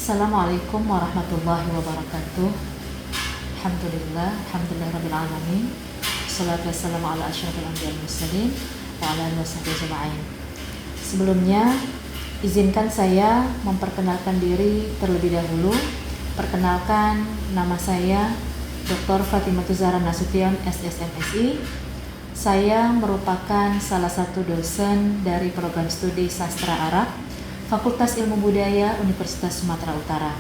Assalamualaikum warahmatullahi wabarakatuh. Alhamdulillah rabbil alamin. Wassalatu wassalamu ala asyrafil anbiya'i wal mursalin wa ala alihi washabbihi ajma'in. Sebelumnya, izinkan saya memperkenalkan diri terlebih dahulu. Perkenalkan, nama saya Dr. Fatimah Zahra Nasution, SSMSI. Saya merupakan salah satu dosen dari program studi Sastra Arab Fakultas Ilmu Budaya Universitas Sumatera Utara.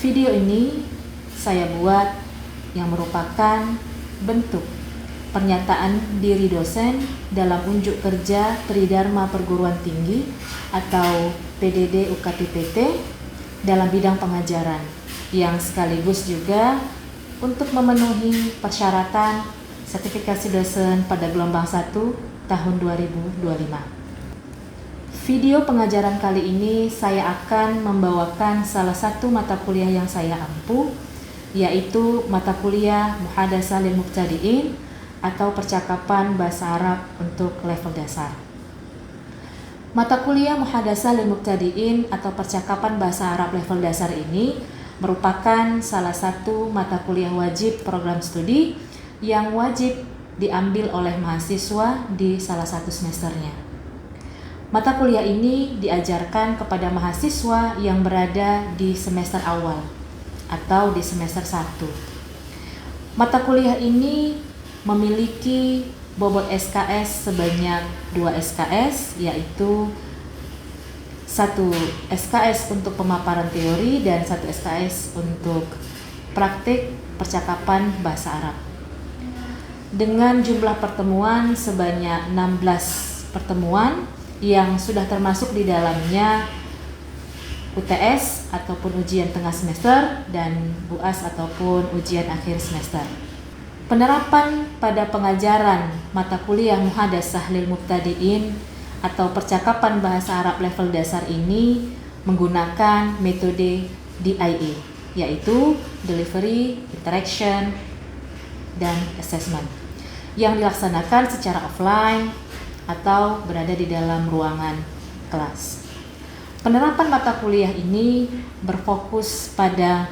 Video ini saya buat yang merupakan bentuk pernyataan diri dosen dalam unjuk kerja Tridharma Perguruan Tinggi atau PDD UKT-PT dalam bidang pengajaran, yang sekaligus juga untuk memenuhi persyaratan sertifikasi dosen pada gelombang 1 tahun 2025. Video pengajaran kali ini saya akan membawakan salah satu mata kuliah yang saya ampu, yaitu mata kuliah Muhadatsah lil Mubtadi'in atau percakapan bahasa Arab untuk level dasar. Mata kuliah Muhadatsah lil Mubtadi'in atau percakapan bahasa Arab level dasar ini merupakan salah satu mata kuliah wajib program studi yang wajib diambil oleh mahasiswa di salah satu semesternya. Mata kuliah ini diajarkan kepada mahasiswa yang berada di semester awal atau di semester 1. Mata kuliah ini memiliki bobot SKS sebanyak 2 SKS, yaitu 1 SKS untuk pemaparan teori dan 1 SKS untuk praktik percakapan bahasa Arab. Dengan jumlah pertemuan sebanyak 16 pertemuan yang sudah termasuk di dalamnya UTS ataupun ujian tengah semester dan BUAS ataupun ujian akhir semester. Penerapan pada pengajaran mata kuliah Muhadatsah lil Mubtadi'in atau percakapan bahasa Arab level dasar ini menggunakan metode DIA, yaitu Delivery, Interaction, dan Assessment, yang dilaksanakan secara offline atau berada di dalam ruangan kelas. Penerapan mata kuliah ini berfokus pada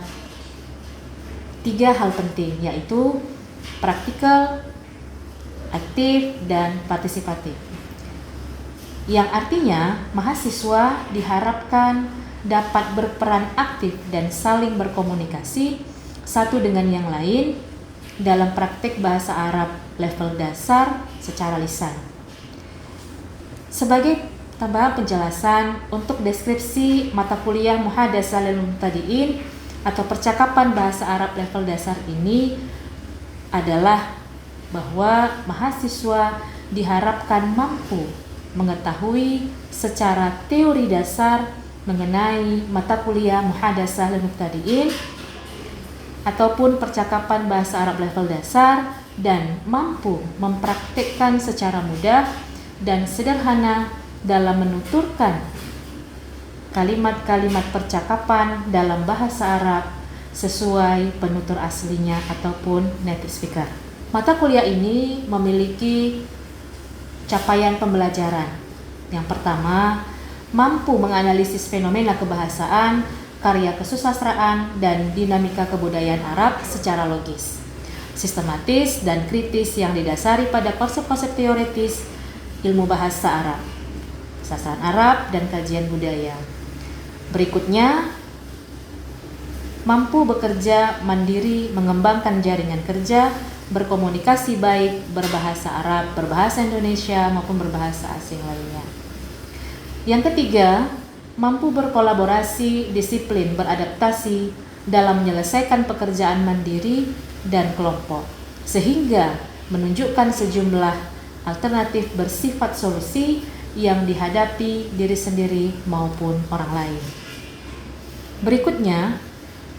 3 hal penting, yaitu praktikal, aktif, dan partisipatif. Yang artinya mahasiswa diharapkan dapat berperan aktif dan saling berkomunikasi satu dengan yang lain dalam praktik bahasa Arab level dasar secara lisan. Sebagai tambahan penjelasan untuk deskripsi mata kuliah Muhadatsah lil Mubtadi'in atau percakapan bahasa Arab level dasar ini adalah bahwa mahasiswa diharapkan mampu mengetahui secara teori dasar mengenai mata kuliah Muhadatsah lil Mubtadi'in ataupun percakapan bahasa Arab level dasar dan mampu mempraktikkan secara mudah dan sederhana dalam menuturkan kalimat-kalimat percakapan dalam bahasa Arab sesuai penutur aslinya ataupun native speaker. Mata kuliah ini memiliki capaian pembelajaran. Yang pertama, mampu menganalisis fenomena kebahasaan, karya kesusastraan, dan dinamika kebudayaan Arab secara logis, sistematis, dan kritis yang didasari pada konsep-konsep teoritis ilmu bahasa Arab, sastra Arab, dan kajian budaya. Berikutnya, mampu bekerja mandiri, mengembangkan jaringan kerja, berkomunikasi baik berbahasa Arab, berbahasa Indonesia, maupun berbahasa asing lainnya. Yang ketiga, mampu berkolaborasi, disiplin, beradaptasi dalam menyelesaikan pekerjaan mandiri dan kelompok, sehingga menunjukkan sejumlah alternatif bersifat solusi yang dihadapi diri sendiri maupun orang lain. Berikutnya,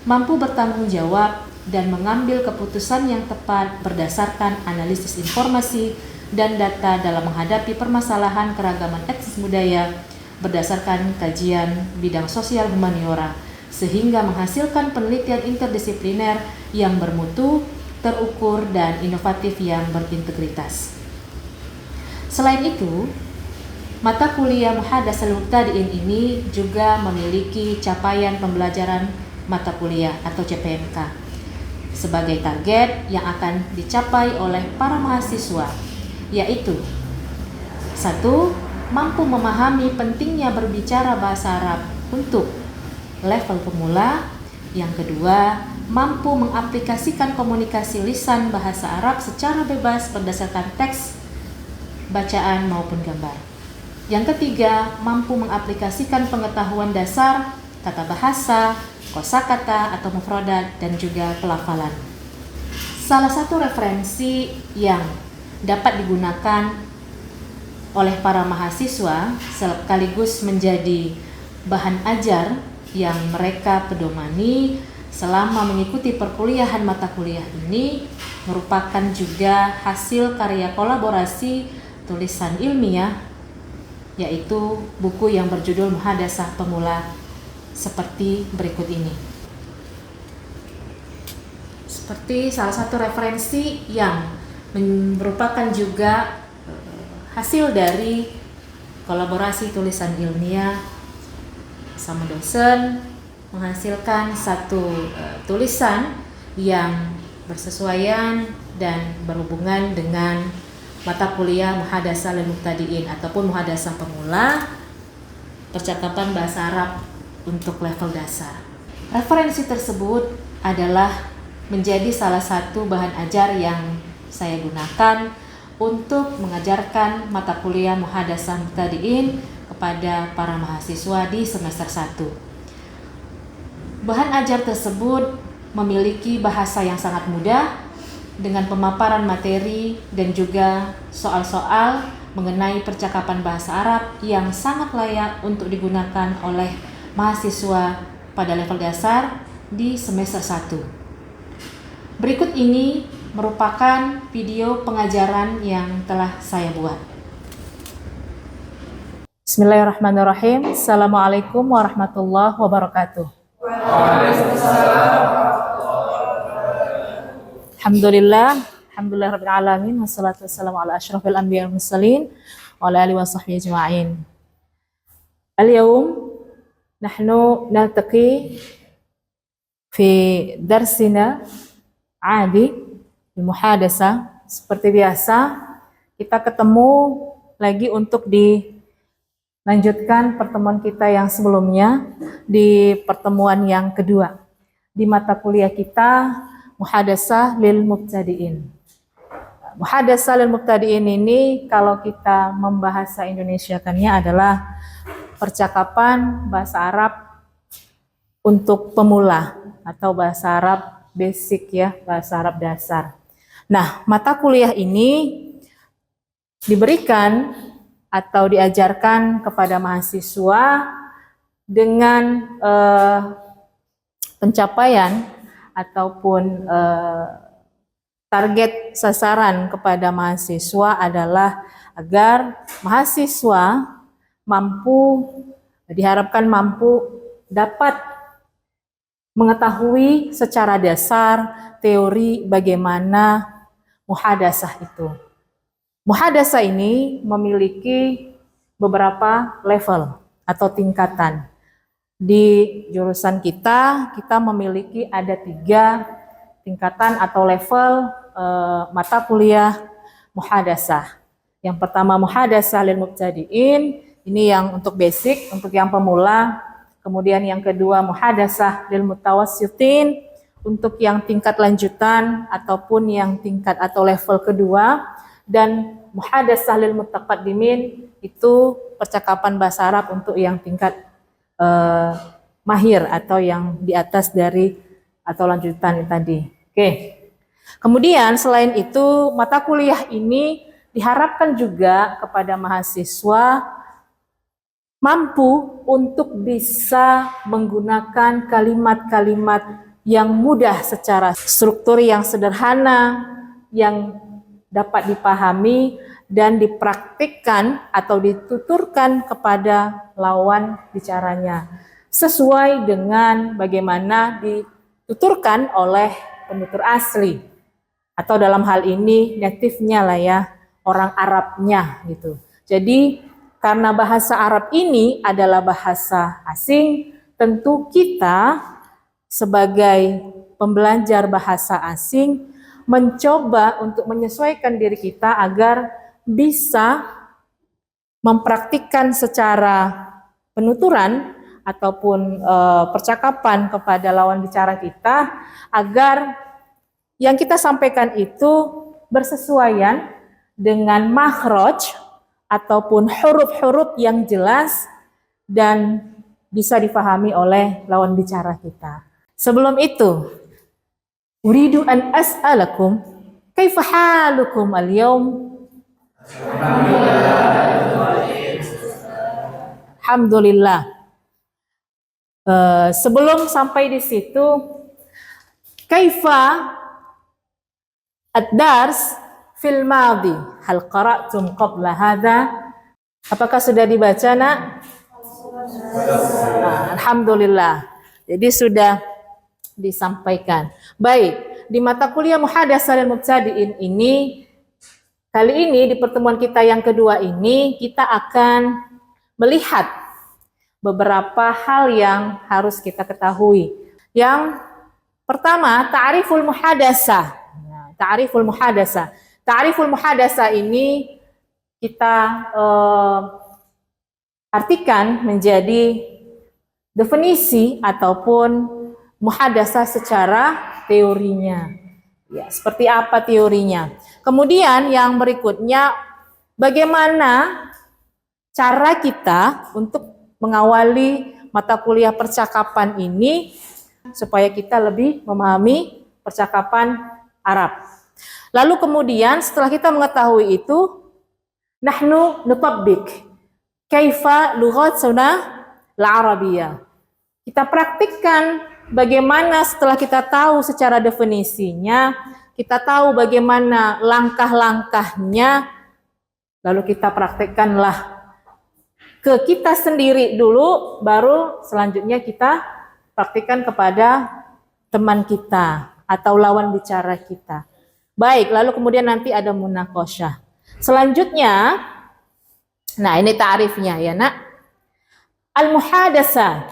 mampu bertanggung jawab dan mengambil keputusan yang tepat berdasarkan analisis informasi dan data dalam menghadapi permasalahan keragaman etnis budaya berdasarkan kajian bidang sosial humaniora, sehingga menghasilkan penelitian interdisipliner yang bermutu, terukur, dan inovatif yang berintegritas. Selain itu, Mata kuliah Muhadatsah lil Mubtadi'in ini juga memiliki capaian pembelajaran mata kuliah atau CPMK sebagai target yang akan dicapai oleh para mahasiswa, yaitu 1. Mampu memahami pentingnya berbicara bahasa Arab untuk level pemula. Yang kedua, mampu mengaplikasikan komunikasi lisan bahasa Arab secara bebas berdasarkan teks, bacaan maupun gambar. Yang ketiga, mampu mengaplikasikan pengetahuan dasar tata bahasa, kosakata atau mufradat, dan juga pelafalan. Salah satu referensi yang dapat digunakan oleh para mahasiswa sekaligus menjadi bahan ajar yang mereka pedomani selama mengikuti perkuliahan mata kuliah ini merupakan juga hasil karya kolaborasi tulisan ilmiah, yaitu buku yang berjudul Muhadatsah Pemula seperti berikut ini. Seperti salah satu referensi yang merupakan juga hasil dari kolaborasi tulisan ilmiah sama dosen menghasilkan satu tulisan yang bersesuaian dan berhubungan dengan mata kuliah Muhadatsah lil Mubtadi'in ataupun Muhadatsah Pemula, percakapan bahasa Arab untuk level dasar. Referensi tersebut adalah menjadi salah satu bahan ajar yang saya gunakan untuk mengajarkan mata kuliah Muhadatsah Mubtadi'in kepada para mahasiswa di semester 1. Bahan ajar tersebut memiliki bahasa yang sangat mudah dengan pemaparan materi dan juga soal-soal mengenai percakapan bahasa Arab yang sangat layak untuk digunakan oleh mahasiswa pada level dasar di semester 1. Berikut ini merupakan video pengajaran yang telah saya buat. Bismillahirrahmanirrahim. Assalamualaikum warahmatullahi wabarakatuh. Alhamdulillah rabbil alamin, wassalatu wassalamu ala asyrafil anbiya'i wal mursalin wa ala alihi wa sahbihi ajma'in. Al-yawm nahnu naltaqi fi darsina 'adi al-muhadatsah. Seperti biasa, kita ketemu lagi untuk dilanjutkan pertemuan kita yang sebelumnya di pertemuan yang kedua di mata kuliah kita Muhadatsah lil Mubtadi'in. Muhadatsah lil Mubtadi'in ini kalau kita membahasa Indonesiakannya adalah percakapan bahasa Arab untuk pemula atau bahasa Arab basic ya, bahasa Arab dasar. Nah, mata kuliah ini diberikan atau diajarkan kepada mahasiswa dengan pencapaian ataupun target sasaran kepada mahasiswa adalah agar mahasiswa diharapkan mampu dapat mengetahui secara dasar teori bagaimana muhadatsah itu. Muhadatsah ini memiliki beberapa level atau tingkatan. Di jurusan kita memiliki ada 3 tingkatan atau level mata kuliah muhadatsah. Yang pertama Muhadatsah lil Mubtadi'in, ini yang untuk basic, untuk yang pemula. Kemudian yang kedua Muhadatsah lil Mutawassitin, untuk yang tingkat lanjutan ataupun yang tingkat atau level kedua. Dan Muhadatsah lil Mutaqaddimin, itu percakapan bahasa Arab untuk yang tingkat mahir atau yang di atas dari atau lanjutan tadi. Oke. Kemudian selain itu mata kuliah ini diharapkan juga kepada mahasiswa mampu untuk bisa menggunakan kalimat-kalimat yang mudah secara struktur yang sederhana, yang dapat dipahami dan dipraktikkan atau dituturkan kepada lawan bicaranya sesuai dengan bagaimana dituturkan oleh penutur asli atau dalam hal ini native-nya lah ya, orang Arabnya gitu. Jadi karena bahasa Arab ini adalah bahasa asing, tentu kita sebagai pembelajar bahasa asing mencoba untuk menyesuaikan diri kita agar bisa mempraktikkan secara penuturan ataupun percakapan kepada lawan bicara kita agar yang kita sampaikan itu bersesuaian dengan makhraj ataupun huruf-huruf yang jelas dan bisa dipahami oleh lawan bicara kita. Sebelum itu, uridu an as'alakum kaifa halukum al-yawm? Alhamdulillah. Sebelum sampai di situ, kaifa ad-dars fil madhi? Hal qara'tum qabla hadha? Apakah sudah dibaca, Nak? Alhamdulillah. Jadi sudah disampaikan. Baik, di mata kuliah Muhadatsah lil Mubtadi'in ini, kali ini di pertemuan kita yang kedua ini, kita akan melihat beberapa hal yang harus kita ketahui. Yang pertama, ta'riful muhadatsah. Ta'riful muhadatsah. Ta'riful muhadatsah ini kita artikan menjadi definisi ataupun muhadatsah secara teorinya. Ya, seperti apa teorinya? Kemudian yang berikutnya, bagaimana cara kita untuk mengawali mata kuliah percakapan ini supaya kita lebih memahami percakapan Arab. Lalu kemudian setelah kita mengetahui itu, nahnu nutabbik kaifa lughatsuna al-arabiyyah. Kita praktikkan bagaimana setelah kita tahu secara definisinya, kita tahu bagaimana langkah-langkahnya, lalu kita praktikkanlah ke kita sendiri dulu, baru selanjutnya kita praktikkan kepada teman kita atau lawan bicara kita. Baik, lalu kemudian nanti ada munaqasyah. Selanjutnya, nah ini ta'rifnya ya Nak. Al-muhadatsah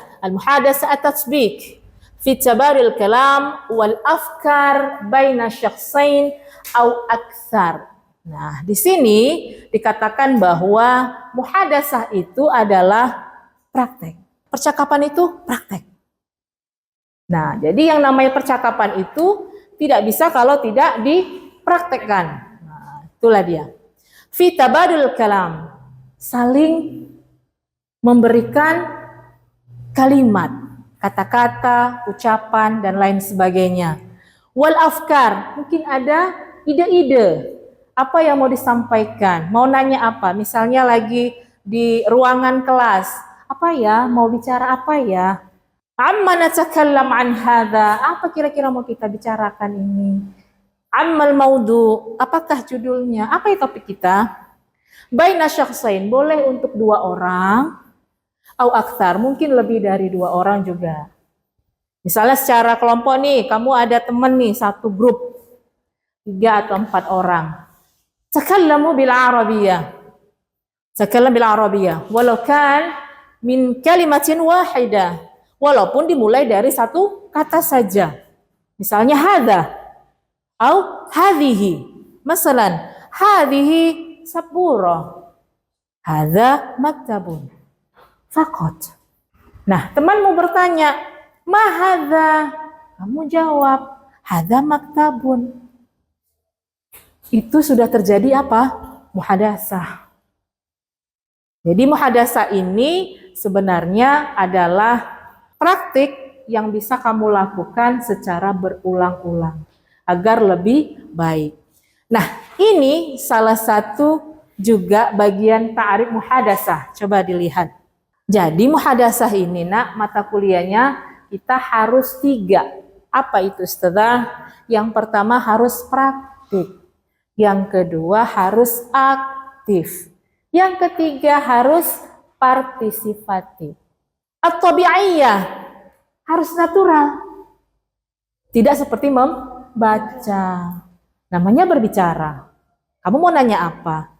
at-tatsbik fi tabaril kalam wal afkar baina syakhsain au aktsar. Nah, di sini dikatakan bahwa muhadatsah itu adalah praktek. Percakapan itu praktek. Nah, jadi yang namanya percakapan itu tidak bisa kalau tidak dipraktekkan. Nah, itulah dia. Fi tabadul kalam, saling memberikan kalimat, kata-kata, ucapan dan lain sebagainya. Wal afkar, mungkin ada ide-ide. Apa yang mau disampaikan? Mau nanya apa? Misalnya lagi di ruangan kelas. Apa ya? Mau bicara apa ya? Amma natakallam an hadha. Apa kira-kira mau kita bicarakan ini? Ammal maudu. Apakah judulnya? Apa itu topik kita? Baina syakhsain. Boleh untuk 2 orang. Au aktsar. Mungkin lebih dari 2 orang juga. Misalnya secara kelompok nih. Kamu ada teman nih. Satu grup. 3 atau 4 orang. Takallamu bil arabiyyah. Takallam bil arabiyyah. Walau kan min kalimatin wahidah. Walaupun dimulai dari satu kata saja. Misalnya hadza atau hadhihi. Masalan, hadhihi sabura. Hadza maktabun. Faqat. Nah, temanmu bertanya, "Ma hadza?" Kamu jawab, "Hadza maktabun." Itu sudah terjadi apa? Muhadatsah. Jadi muhadatsah ini sebenarnya adalah praktik yang bisa kamu lakukan secara berulang-ulang agar lebih baik. Nah, ini salah satu juga bagian ta'rif muhadatsah. Coba dilihat. Jadi muhadatsah ini Nak, mata kuliahnya kita harus 3. Apa itu Ustazah? Yang pertama harus praktik. Yang kedua harus aktif. Yang ketiga harus partisipatif. At-tabi'iyah harus natural. Tidak seperti membaca. Namanya berbicara. Kamu mau nanya apa?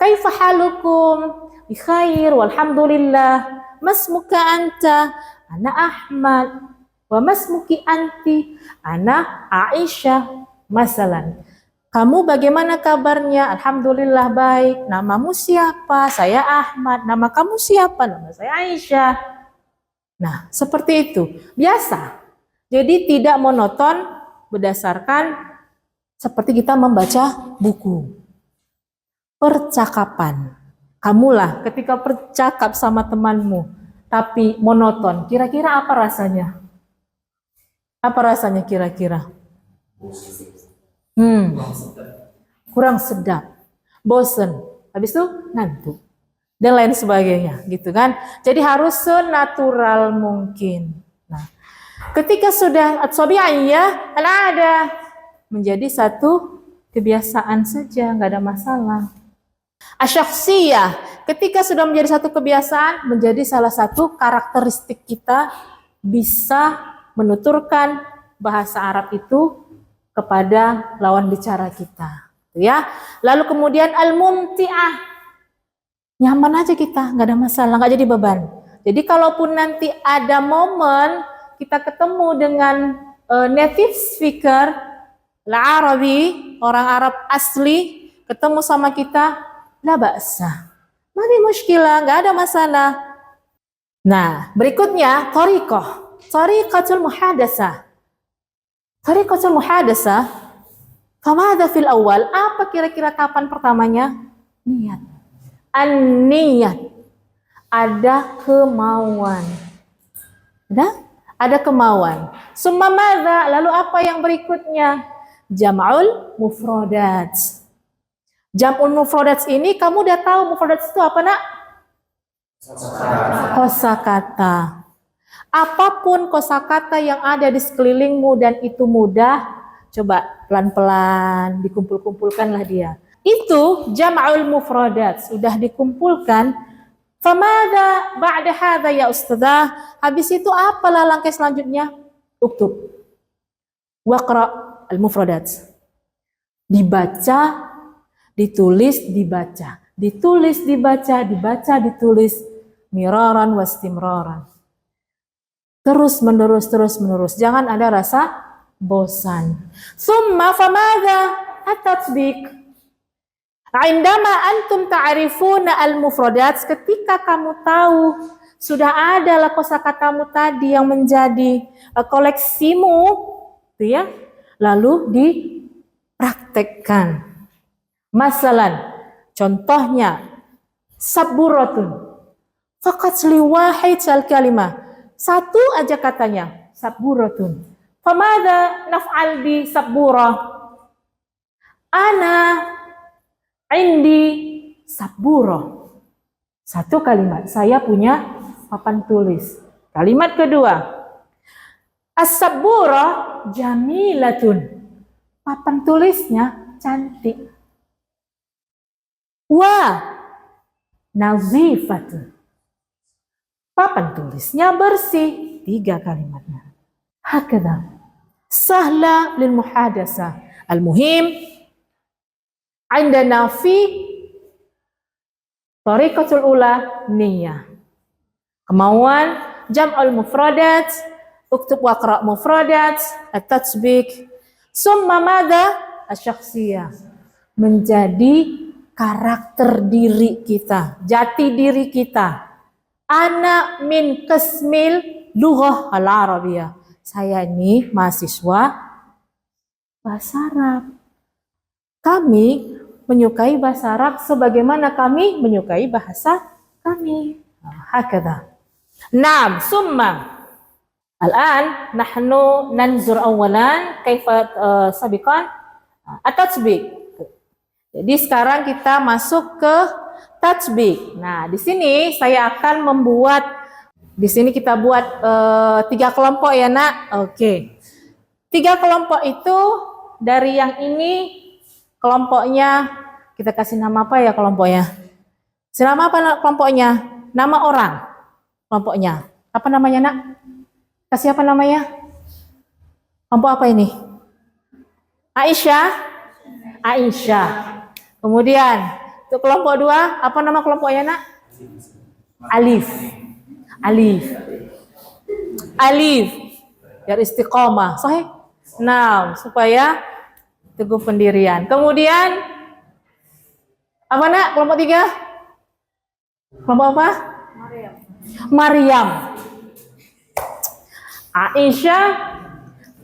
Kaifa halukum? Bi khair walhamdulillah. Masmuka anta? Ana Ahmad. Wa masmuki anti? Ana Aisyah. Masalan. Kamu bagaimana kabarnya? Alhamdulillah baik. Namamu siapa? Saya Ahmad. Nama kamu siapa? Nama saya Aisyah. Nah, seperti itu. Biasa. Jadi tidak monoton berdasarkan seperti kita membaca buku. Percakapan. Kamulah ketika bercakap sama temanmu, tapi monoton. Kira-kira apa rasanya? Apa rasanya kira-kira? Kurang sedap, bosen, habis itu ngantuk dan lain sebagainya, gitu kan? Jadi harus senatural mungkin. Nah, ketika sudah at-tabi'iyah, ada menjadi satu kebiasaan saja, nggak ada masalah. Asyakhsiyah, ketika sudah menjadi satu kebiasaan, menjadi salah satu karakteristik kita bisa menuturkan bahasa Arab itu kepada lawan bicara kita, ya. Lalu kemudian al-mumti'ah, nyaman aja kita, nggak ada masalah, nggak jadi beban. Jadi kalaupun nanti ada momen kita ketemu dengan native speaker, Arabi, orang Arab asli, ketemu sama kita, la ba'sa, mari muskilah, nggak ada masalah. Nah, berikutnya tariqatul muhadasah. Tariqatul muhadasah, famadha fil awal? Apa kira-kira tahapan pertamanya? Niat. An-niyat. Ada kemauan. Ada kemauan. Summa madha? Lalu apa yang berikutnya? Jam'ul mufradat. Jam'ul mufradat ini kamu udah tahu mufradat itu apa, Nak? Kosakata. Apapun kosakata yang ada di sekelilingmu dan itu mudah, coba pelan-pelan dikumpul-kumpulkanlah dia. Itu jam'ul mufradat, sudah dikumpulkan. Famada ba'da hadza ya ustadzah? Habis itu apalah langkah selanjutnya? Uktub. Waqra al-mufradat. Dibaca, ditulis, dibaca. Ditulis, dibaca, dibaca, ditulis. Miraran wastimraran. Terus menerus. Jangan ada rasa bosan. Summa famadha at-tatbiq. Indama antum ta'rifuna al-mufradat, ketika kamu tahu sudah ada kosakatamu tadi yang menjadi koleksimu, gitu ya. Lalu dipraktekkan. Masalan, contohnya saburatun. Faqat li wahid al-kalimah. Satu aja katanya, saburatun. Famada naf'al bi saburah? Ana indi saburah. Satu kalimat, saya punya papan tulis. Kalimat kedua, as-saburah jamilatun. Papan tulisnya cantik. Wa nazifatun. Papan tulisnya bersih. 3 kalimatnya. Hakadha. Sahla lil muhadasah. Al-muhim indana fi tariqatul ula niyah. Kemauan, jam'ul mufradat, uktub waqra mufradat, at-tatbiq. Summa madha? Asyakhsiyah. Menjadi karakter diri kita, jati diri kita. Ana min qismil lughah al-arabiyah. Saya ini mahasiswa bahasa Arab. Kami menyukai bahasa Arab sebagaimana kami menyukai bahasa kami. Hakadha. Naam, summa. Al-an nahnu nanzur awalan kaifa sabiqan at-tatbiq. Jadi sekarang kita masuk ke tatbiq. Nah, di sini saya akan membuat, di sini kita buat 3 kelompok ya, Nak. Oke. 3 kelompok itu dari yang ini kelompoknya kita kasih nama apa ya kelompoknya? Nama apa kelompoknya? Nama orang kelompoknya. Apa namanya, Nak? Kasih apa namanya? Kelompok apa ini? Aisyah. Kemudian Untuk kelompok 2, apa nama kelompoknya, Nak? Alif. Alif. Alif. Biar istiqomah. Sahih? Nah, supaya teguh pendirian. Kemudian apa, Nak? Kelompok 3? Kelompok apa? Maryam. Aisyah,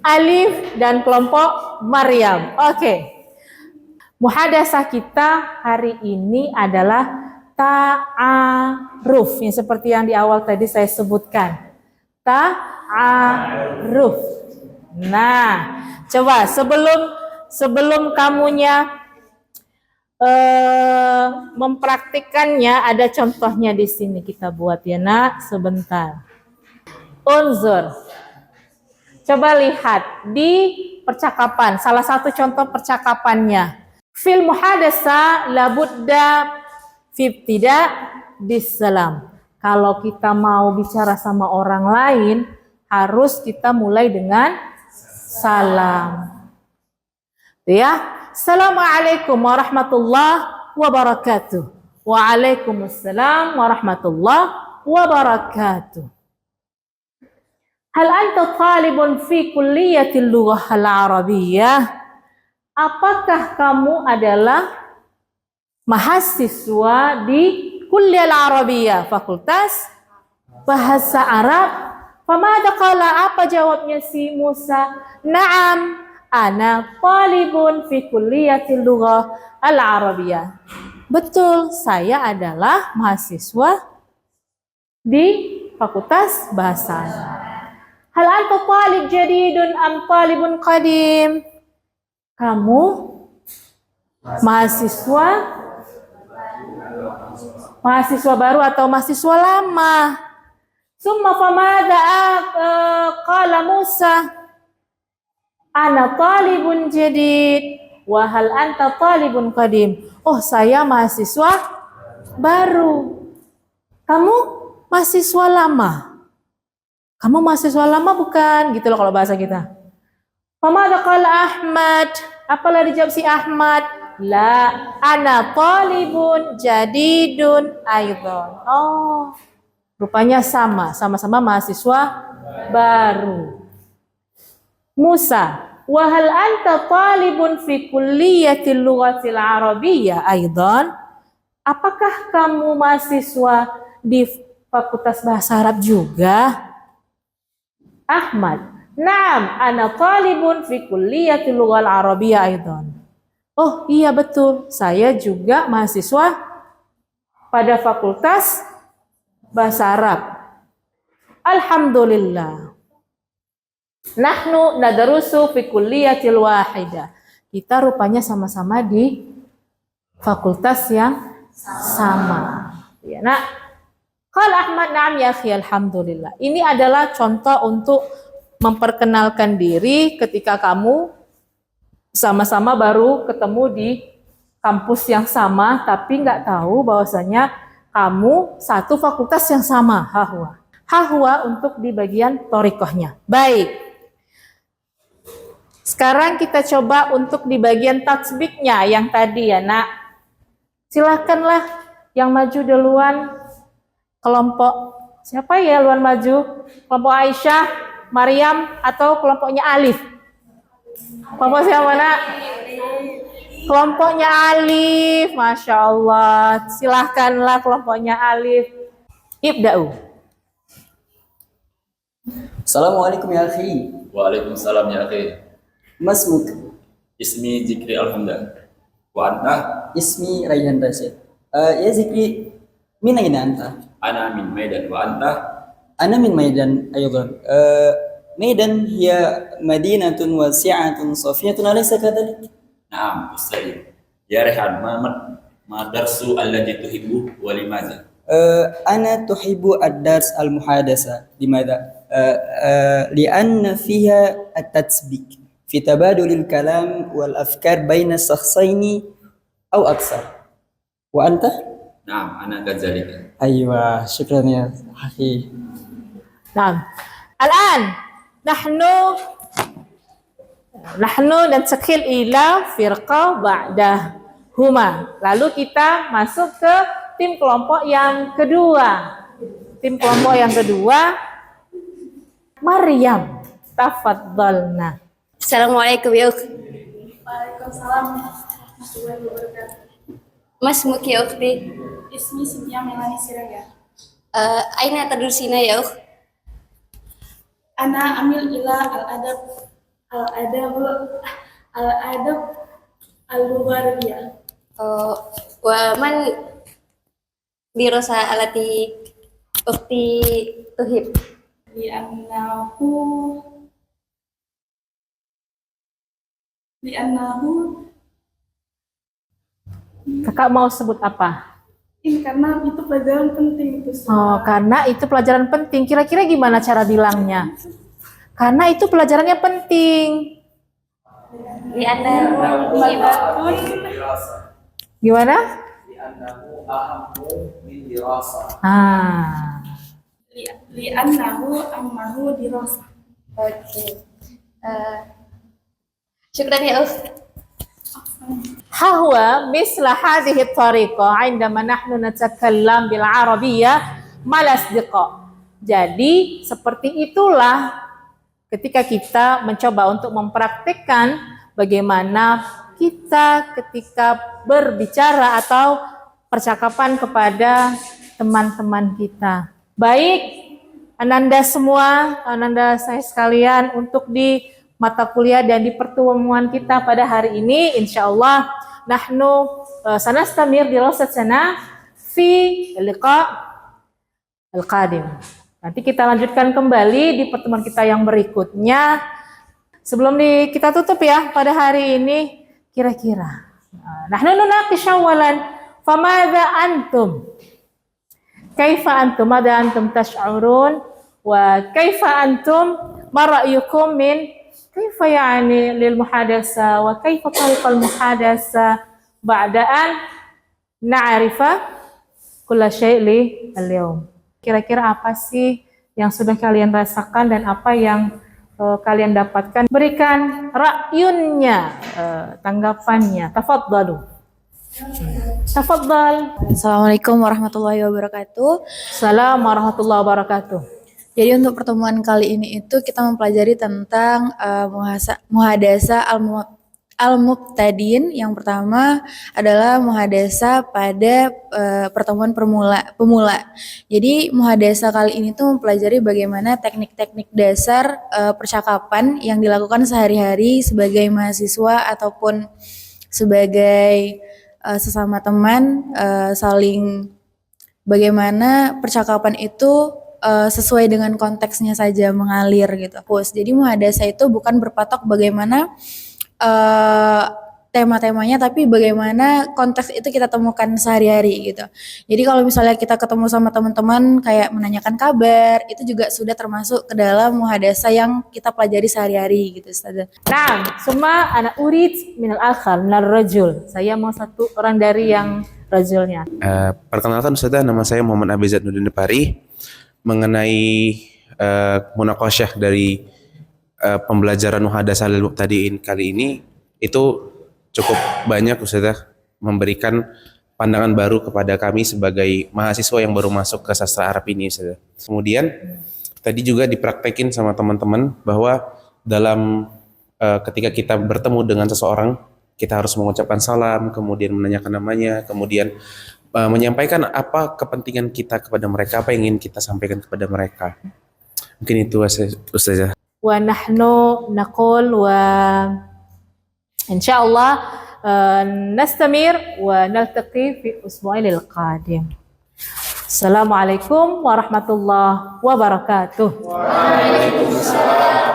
Alif, dan kelompok Maryam. Oke. Muhadasah kita hari ini adalah ta'aruf, yang seperti yang di awal tadi saya sebutkan. Ta'aruf. Nah, coba sebelum kamunya mempraktikkannya, ada contohnya di sini kita buat ya, Nak, sebentar. Unzur. Coba lihat di percakapan, salah satu contoh percakapannya. Fil muhadasa labudda fi ibtida bisalam. Kalau kita mau bicara sama orang lain, harus kita mulai dengan salam. Ya, Assalamualaikum warahmatullahi wabarakatuh. Waalaikumsalam warahmatullahi wabarakatuh. Hal anta talibun fi kulliyatil lughah al-arabiyyah? Apakah kamu adalah mahasiswa di Kuliah Al-Arabiyyah, Fakultas Bahasa Arab? Famada qala, apa jawabnya si Musa? Naam, ana talibun fi kulliyatil lughah al-arabiyyah. Betul, saya adalah mahasiswa di Fakultas Bahasa Arab. Hal anta talib jadidun am talibun qadim? Kamu mahasiswa baru atau mahasiswa lama? Summa famada qala Musa, ana talibun jadid wa hal anta talibun qadim. Oh, saya mahasiswa baru. Kamu mahasiswa lama. Kamu mahasiswa lama bukan? Gitu loh kalau bahasa kita. Famada qala Ahmad, apalah dijawab si Ahmad? La, ana talibun jadidun aidan. Oh, rupanya sama-sama mahasiswa baru. Musa, wa hal anta talibun fi kulliyatil lughatil arabiyyah aidan? Apakah kamu mahasiswa di Fakultas Bahasa Arab juga? Ahmad, naam, ana talibun fi kulliyatil lughal arabiyyah aidan. Oh, iya betul. Saya juga mahasiswa pada Fakultas Bahasa Arab. Alhamdulillah. Nahnu nadarusu fi kulliyatil wahidah. Kita rupanya sama-sama di fakultas yang sama. Ya, Nak. Qala Ahmad, na'am ya akhi, alhamdulillah. Ini adalah contoh untuk memperkenalkan diri ketika kamu sama-sama baru ketemu di kampus yang sama, tapi nggak tahu bahwasanya kamu satu fakultas yang sama. Hahwa. Hahwa untuk di bagian torikohnya. Baik. Sekarang kita coba untuk di bagian tatsbiknya yang tadi ya, Nak. Silakanlah yang maju duluan. Kelompok siapa ya duluan maju? Kelompok Aisyah, Maryam, atau kelompoknya Alif? Kelompok siapa, Nak? Kelompoknya Alif. Masya Allah. Silahkanlah kelompoknya Alif. Ibda'u. Assalamualaikum ya akhi. Waalaikumsalam ya akhi. Masmuk? Ismi Zikri Alhamdulillah. Wa anta? Ismi Rayhan Rashid. Ya Zikri, min aina anta? Ana min Medan. Wa anta? Ana min Medan aydan. Medan hiya madinatun wasi'atun safiyatun, alaysa kadhalik? Naam, Ustaz. Ya Rehan, ma darsu alladhi tuhibbu wa limadha? أنا تحب الدرس المحادثة. لماذا؟ لأن فيها التسبيك في تبادل الكلام والأفكار بين الشخصين أو أكثر. وأنت؟ Naam, ana kadzalika. أيوة، شكرا يا أخي. Nah, الآن نحن ننتقل إلى فرقة بعده. huma. Lalu kita masuk ke tim kelompok yang kedua. Tim kelompok yang kedua, Maryam, tafadhalna. Assalamualaikum ya ukti. Waalaikumsalam warahmatullahi wabarakatuh. Mas muki ya ukti. Ismi Sintia Melani Siregar. Aina tadrusina ya ukti. Ana amil ila al-adab al-lughariyah. Wa man dirasa alati ukti tuhib. Li'annahu Kakak mau sebut apa? ini karena itu pelajaran penting itu. Oh, karena itu pelajaran penting. Kira-kira gimana cara bilangnya? Karena itu pelajarannya penting. Di anda Madatun Gimana? li'annahu ammahu dirasa. Oke. Syukran ya ukti. Hahwa misla hadhihi tariqah indama nahnu natakallam bil arabiyyah mal asdiqa. Jadi seperti itulah ketika kita mencoba untuk mempraktikkan bagaimana kita ketika berbicara atau percakapan kepada teman-teman kita. Baik, Ananda semua, Ananda saya sekalian, untuk di mata kuliah dan di pertemuan kita pada hari ini, insyaallah nahnu sanastamir dirasatana fi liqa al-qadim. Nanti kita lanjutkan kembali di pertemuan kita yang berikutnya. Sebelum kita tutup ya pada hari ini, kira-kira nahnu nunaqish awalan famadha antum? Kaifa antum? Madha antum tash'urun? Wa kaifa antum? Ma ra'yukum min كيف يعني للمحادثة وكيف طريق المحادثة بعد أن نعرف كل شيء اليوم. Kira-kira apa sih yang sudah kalian rasakan dan apa yang kalian dapatkan? Berikan ra'yunnya, tanggapannya. Tafadhalu. Tafadhal. Assalamualaikum warahmatullahi wabarakatuh. Assalamualaikum warahmatullahi wabarakatuh. Jadi untuk pertemuan kali ini itu kita mempelajari tentang muhadasa al-mubtadin. Yang pertama adalah muhadasa pada pertemuan pemula. Jadi muhadasa kali ini tuh mempelajari bagaimana teknik-teknik dasar percakapan yang dilakukan sehari-hari sebagai mahasiswa ataupun sebagai sesama teman, saling bagaimana percakapan itu sesuai dengan konteksnya saja mengalir gitu. Jadi muhadasa itu bukan berpatok bagaimana tema-temanya, tapi bagaimana konteks itu kita temukan sehari-hari gitu. Jadi kalau misalnya kita ketemu sama teman-teman kayak menanyakan kabar, itu juga sudah termasuk ke dalam muhadasa yang kita pelajari sehari-hari gitu, Ustazah. Nah, semua anak urid minal akhar, minal rajul. Saya mau satu orang dari yang rajulnya. Perkenalkan Ustazah, nama saya Muhammad Abizat Nurdin Depari. Mengenai munaqasyah dari pembelajaran muhadasah lil mubtadiin kali ini, itu cukup banyak Ustazah memberikan pandangan baru kepada kami sebagai mahasiswa yang baru masuk ke sastra Arab ini Ustazah. Kemudian tadi juga dipraktekin sama teman-teman bahwa dalam ketika kita bertemu dengan seseorang, kita harus mengucapkan salam, kemudian menanyakan namanya, kemudian menyampaikan apa kepentingan kita kepada mereka, apa yang ingin kita sampaikan kepada mereka. Mungkin itu Ustazah. Wa nahnu naqul wa insyaallah nastamir wa naltaqi fi usbu'il qadim. Assalamualaikum warahmatullahi wabarakatuh. Waalaikumsalam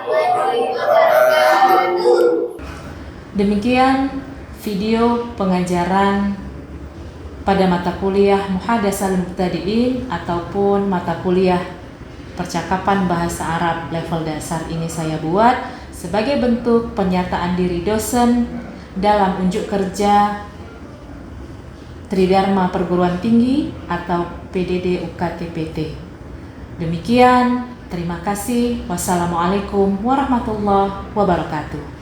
warahmatullahi wabarakatuh. Demikian video pengajaran pada mata kuliah Muhadasah Mubtadi'in ataupun mata kuliah percakapan bahasa Arab level dasar ini saya buat sebagai bentuk pernyataan diri dosen dalam unjuk kerja Tridharma Perguruan Tinggi atau PDD UKT-PT. Demikian, terima kasih. Wassalamualaikum warahmatullahi wabarakatuh.